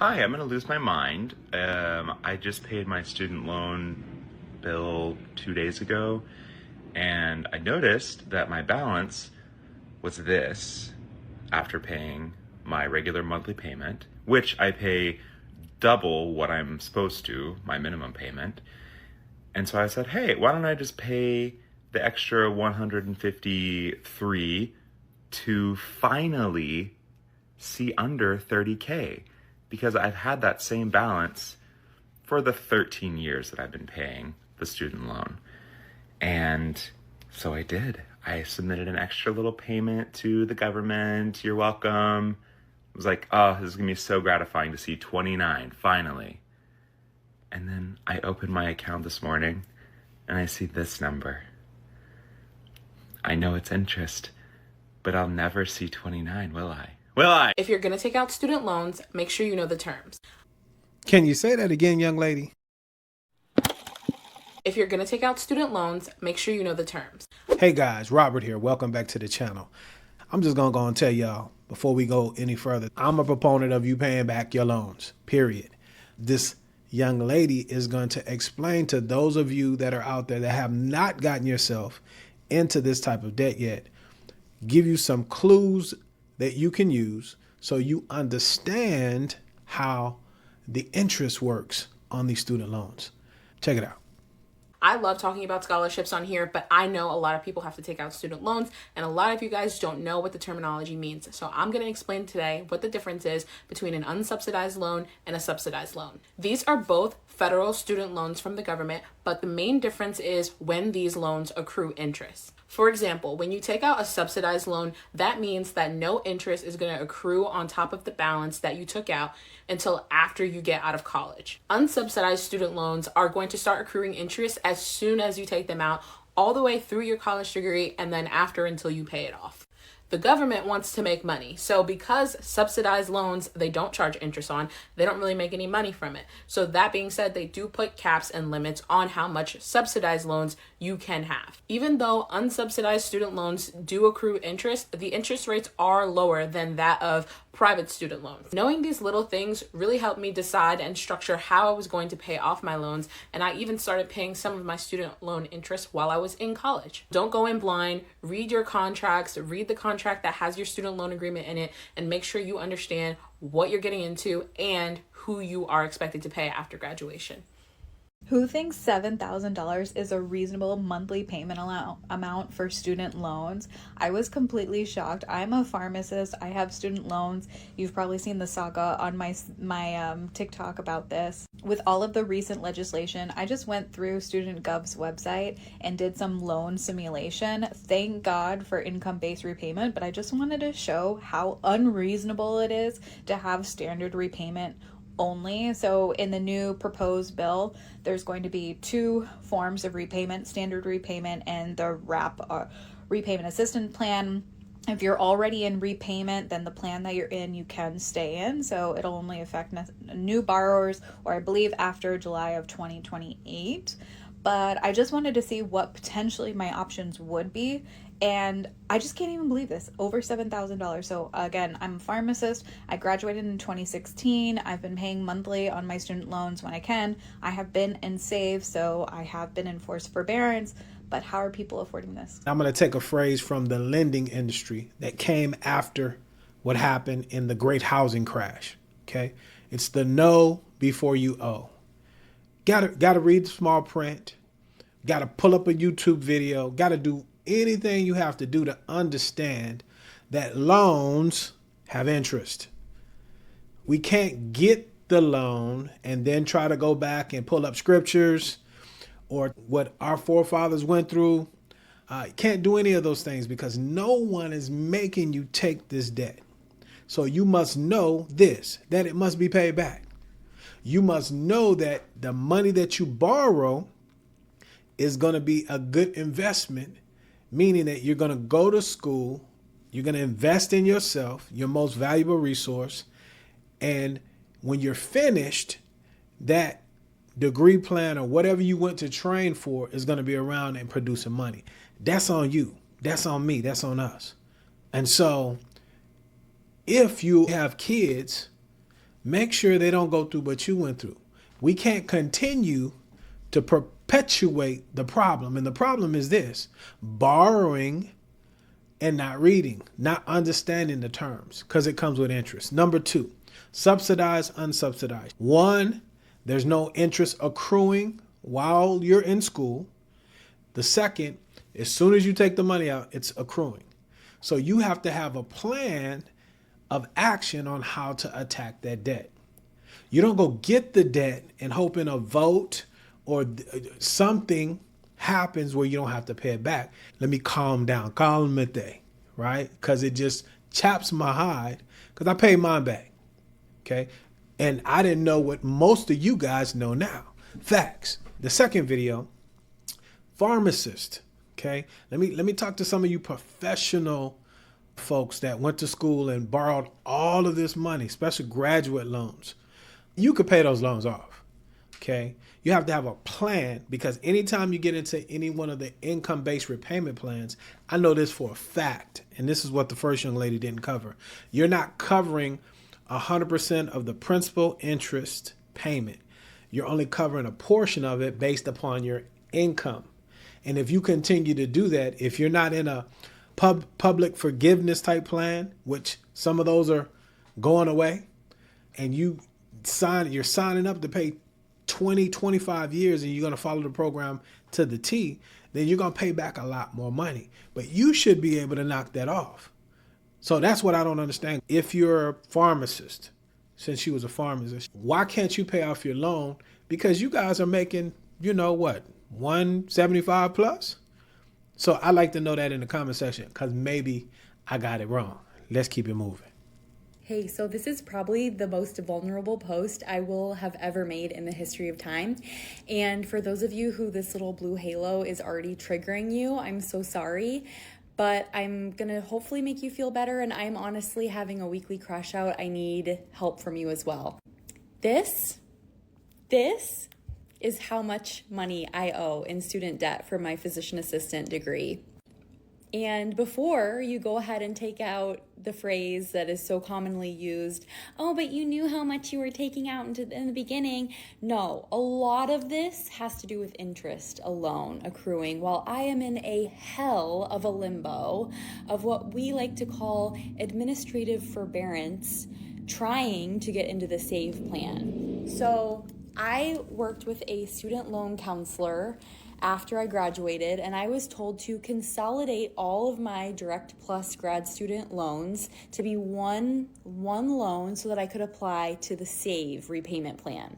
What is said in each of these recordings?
Hi, I'm gonna lose my mind. I just paid my student loan bill 2 days ago, and I noticed that my balance was this after paying my regular monthly payment, which I pay double what I'm supposed to, my minimum payment. And so I said, hey, why don't I just pay the extra 153 to finally see under 30K? Because I've had that same balance for the 13 years that I've been paying the student loan. And so I did. I submitted an extra little payment to the government. You're welcome. It was like, oh, this is gonna be so gratifying to see 29 finally. And then I opened my account this morning and I see this number. I know it's interest, but I'll never see 29, will I? Will I? If you're going to take out student loans, make sure you know the terms. Can you say that again, young lady? If you're going to take out student loans, make sure you know the terms. Hey guys, Robert here. Welcome back to the channel. I'm just going to go and tell y'all before we go any further, I'm a proponent of you paying back your loans, period. This young lady is going to explain to those of you that are out there that have not gotten yourself into this type of debt yet, give you some clues that you can use so you understand how the interest works on these student loans. Check it out. I love talking about scholarships on here, but I know a lot of people have to take out student loans, and a lot of you guys don't know what the terminology means. So I'm going to explain today what the difference is between an unsubsidized loan and a subsidized loan. These are both federal student loans from the government, but the main difference is when these loans accrue interest. For example, when you take out a subsidized loan, that means that no interest is going to accrue on top of the balance that you took out until after you get out of college. Unsubsidized student loans are going to start accruing interest as soon as you take them out, all the way through your college degree and then after until you pay it off. The government wants to make money. So because subsidized loans, they don't charge interest on, they don't really make any money from it. So that being said, they do put caps and limits on how much subsidized loans you can have. Even though unsubsidized student loans do accrue interest, the interest rates are lower than that of private student loans. Knowing these little things really helped me decide and structure how I was going to pay off my loans, and I even started paying some of my student loan interest while I was in college. Don't go in blind, read your contracts, read the contract that has your student loan agreement in it, and make sure you understand what you're getting into and who you are expected to pay after graduation. Who thinks $7,000 is a reasonable monthly payment amount for student loans? I was completely shocked. I'm a pharmacist. I have student loans. You've probably seen the saga on my TikTok about this. With all of the recent legislation, I just went through StudentGov's website and did some loan simulation. Thank God for income-based repayment, but I just wanted to show how unreasonable it is to have standard repayment only. So in the new proposed bill, there's going to be two forms of repayment: standard repayment and the RAP, repayment assistance plan. If you're already in repayment, then the plan that you're in, you can stay in. So it'll only affect new borrowers, or I believe after July of 2028. But I just wanted to see what potentially my options would be. And I just can't even believe this, over $7,000. So again, I'm a pharmacist. I graduated in 2016. I've been paying monthly on my student loans when I can. I have been in save, so I have been in forced forbearance. But how are people affording this? I'm going to take a phrase from the lending industry that came after what happened in the great housing crash. Okay. It's the know before you owe. Gotta read the small print. Gotta pull up a YouTube video. Gotta do anything you have to do to understand that loans have interest. We can't get the loan and then try to go back and pull up scriptures or what our forefathers went through. Can't do any of those things because no one is making you take this debt. So you must know this, that it must be paid back. You must know that the money that you borrow is going to be a good investment, meaning that you're going to go to school, you're going to invest in yourself, your most valuable resource, and when you're finished, that degree plan or whatever you went to train for is going to be around and producing money. That's on you. That's on me. That's on us. And so if you have kids Make sure they don't go through what you went through. We can't continue to perpetuate the problem. And the problem is this: borrowing and not reading, not understanding the terms, because it comes with interest. Number two, subsidized, unsubsidized. One, there's no interest accruing while you're in school. The second, as soon as you take the money out, it's accruing. So you have to have a plan of action on how to attack that debt. You don't go get the debt and hope in a vote or something happens where you don't have to pay it back. Let me calm down, calmate, right? Because it just chaps my hide because I paid mine back, okay? And I didn't know what most of you guys know now. Facts. The second video, pharmacist, okay? Let me talk to some of you professional folks that went to school and borrowed all of this money, especially graduate loans. You could pay those loans off, okay? You have to have a plan, because anytime you get into any one of the income-based repayment plans, I know this for a fact, and this is what the first young lady didn't cover. You're not covering 100% of the principal interest payment. You're only covering a portion of it based upon your income. And if you continue to do that, if you're not in a public forgiveness type plan, which some of those are going away, and you're signing up to pay 20, 25 years and you're going to follow the program to the T, then you're going to pay back a lot more money. But you should be able to knock that off. So that's what I don't understand. If you're a pharmacist, since she was a pharmacist, why can't you pay off your loan? Because you guys are making, 175 plus? So I'd like to know that in the comment section, because maybe I got it wrong. Let's keep it moving. Hey, so this is probably the most vulnerable post I will have ever made in the history of time. And for those of you who this little blue halo is already triggering you, I'm so sorry. But I'm going to hopefully make you feel better. And I'm honestly having a weekly crash out. I need help from you as well. This is how much money I owe in student debt for my physician assistant degree. And before you go ahead and take out the phrase that is so commonly used, oh, but you knew how much you were taking out in the beginning. No, a lot of this has to do with interest alone accruing, while I am in a hell of a limbo of what we like to call administrative forbearance, trying to get into the SAVE plan. So I worked with a student loan counselor after I graduated, and I was told to consolidate all of my Direct Plus grad student loans to be one loan so that I could apply to the SAVE repayment plan.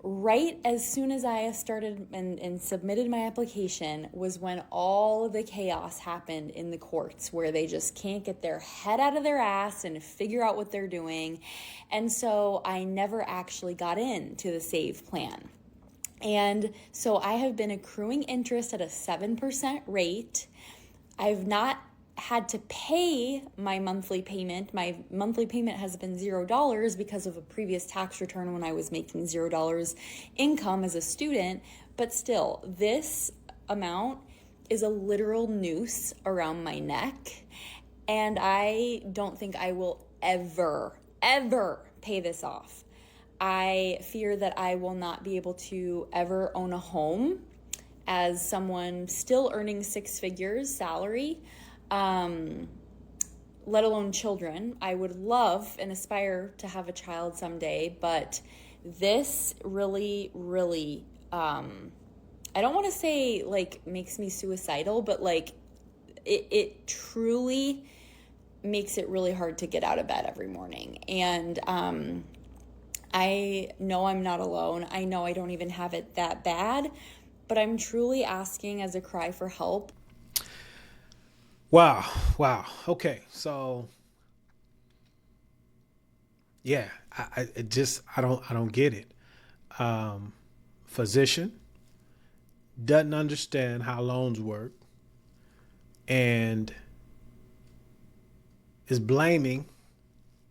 Right as soon as I started and submitted my application was when all of the chaos happened in the courts, where they just can't get their head out of their ass and figure out what they're doing. And so I never actually got into the SAVE plan. And so I have been accruing interest at a 7% rate. I've not had to pay my monthly payment. My monthly payment has been $0 because of a previous tax return when I was making $0 income as a student. But still, this amount is a literal noose around my neck. And I don't think I will ever pay this off. I fear that I will not be able to ever own a home as someone still earning six figures salary, let alone children. I would love and aspire to have a child someday, but this really, I don't want to say makes me suicidal, but it truly makes it really hard to get out of bed every morning. And I know I'm not alone. I know I don't even have it that bad, but I'm truly asking as a cry for help. Wow. Okay, so yeah, I don't get it. Physician doesn't understand how loans work and is blaming,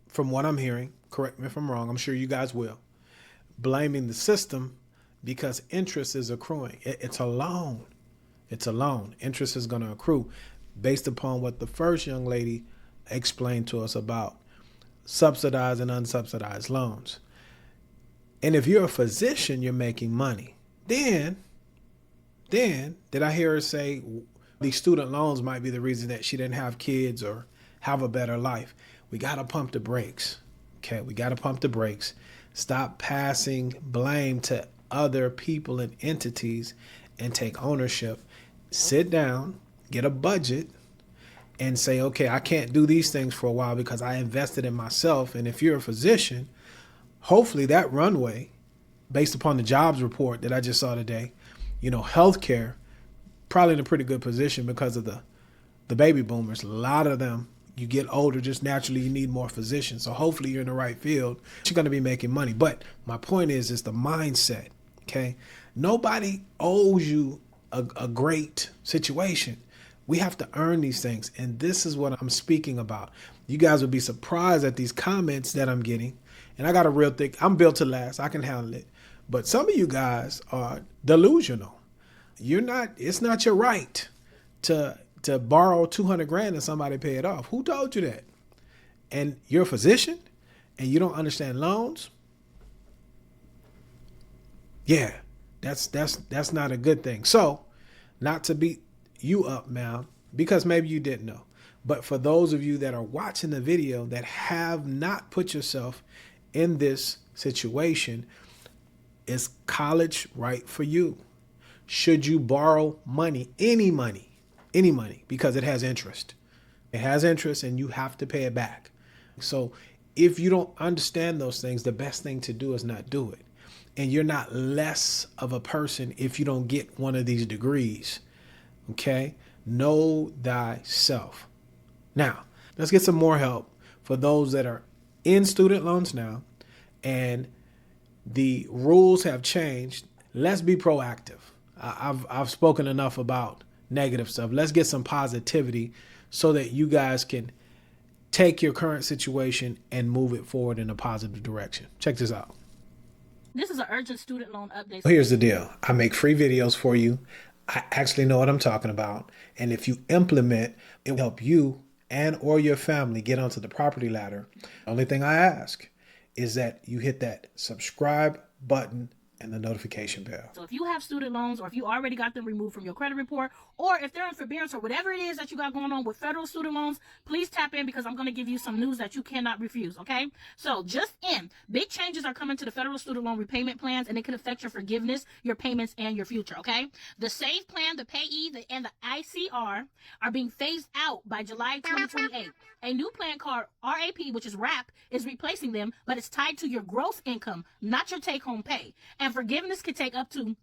from what I'm hearing, correct me if I'm wrong, I'm sure you guys will, blaming the system because interest is accruing. It's a loan. Interest is going to accrue based upon what the first young lady explained to us about subsidized and unsubsidized loans. And if you're a physician, you're making money. Then did I hear her say these student loans might be the reason that she didn't have kids or have a better life? We got to pump the brakes. Okay, we got to pump the brakes. Stop passing blame to other people and entities and take ownership. Sit down, get a budget, and say, okay, I can't do these things for a while because I invested in myself. And if you're a physician, hopefully that runway, based upon the jobs report that I just saw today, healthcare, probably in a pretty good position because of the baby boomers. A lot of them, you get older, just naturally you need more physicians. So hopefully you're in the right field. You're going to be making money. But my point is the mindset, okay? Nobody owes you a great situation. We have to earn these things. And this is what I'm speaking about. You guys would be surprised at these comments that I'm getting. And I got a real thick, I'm built to last. I can handle it. But some of you guys are delusional. It's not your right to borrow $200,000 and somebody pay it off. Who told you that? And you're a physician and you don't understand loans? Yeah, that's not a good thing. So, not to beat you up, ma'am, because maybe you didn't know. But for those of you that are watching the video that have not put yourself in this situation, is college right for you? Should you borrow money, any money, because it has interest? It has interest and you have to pay it back. So if you don't understand those things, the best thing to do is not do it. And you're not less of a person if you don't get one of these degrees. Okay? Know thyself. Now, let's get some more help for those that are in student loans now and the rules have changed. Let's be proactive. I've spoken enough about negative stuff. Let's get some positivity so that you guys can take your current situation and move it forward in a positive direction. Check this out. This is an urgent student loan update. Here's the deal. I make free videos for you. I actually know what I'm talking about. And if you implement, it will help you and or your family get onto the property ladder. The only thing I ask is that you hit that subscribe button and the notification bell. So if you have student loans or if you already got them removed from your credit report or if they're in forbearance or whatever it is that you got going on with federal student loans, please tap in because I'm going to give you some news that you cannot refuse, okay? So just big changes are coming to the federal student loan repayment plans and it can affect your forgiveness, your payments, and your future, okay? The SAVE plan, the payee, and the ICR are being phased out by July 2028. A new plan called RAP, which is RAP, is replacing them, but it's tied to your gross income, not your take-home pay. And forgiveness can take up to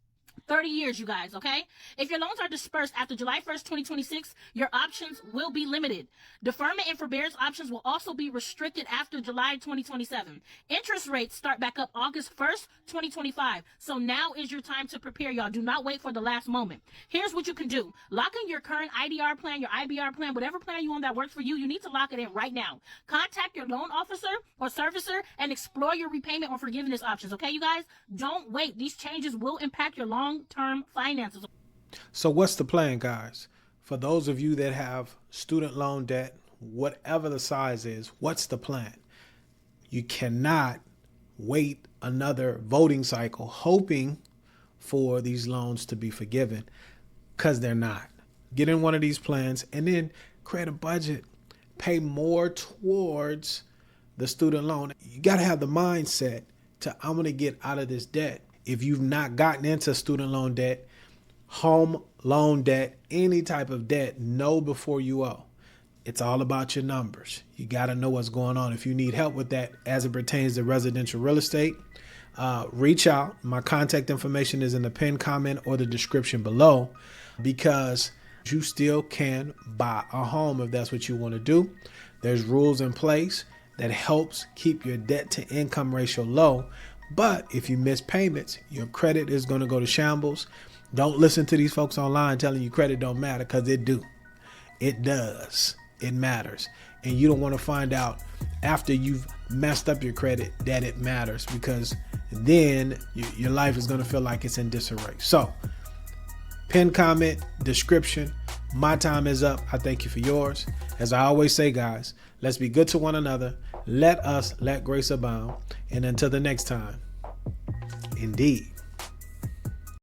30 years, you guys, okay? If your loans are dispersed after July 1st, 2026, your options will be limited. Deferment and forbearance options will also be restricted after July 2027. Interest rates start back up August 1st, 2025. So now is your time to prepare, y'all. Do not wait for the last moment. Here's what you can do. Lock in your current IDR plan, your IBR plan, whatever plan you want that works for you. You need to lock it in right now. Contact your loan officer or servicer and explore your repayment or forgiveness options, okay, you guys? Don't wait. These changes will impact your long-term finances. So what's the plan, guys? For those of you that have student loan debt, whatever the size is, what's the plan? You cannot wait another voting cycle hoping for these loans to be forgiven because they're not. Get in one of these plans and then create a budget. Pay more towards the student loan. You got to have the mindset to, I'm going to get out of this debt. If you've not gotten into student loan debt, home loan debt, any type of debt, know before you owe. It's all about your numbers. You got to know what's going on. If you need help with that as it pertains to residential real estate, reach out. My contact information is in the pinned comment or the description below because you still can buy a home if that's what you want to do. There's rules in place that helps keep your debt to income ratio low. But if you miss payments, your credit is going to go to shambles. Don't listen to these folks online telling you credit don't matter because it do. It does. It matters. And you don't want to find out after you've messed up your credit that it matters because then your life is going to feel like it's in disarray. So, pin comment, description. My time is up. I thank you for yours. As I always say, guys, let's be good to one another Let us let grace abound. And until the next time, indeed.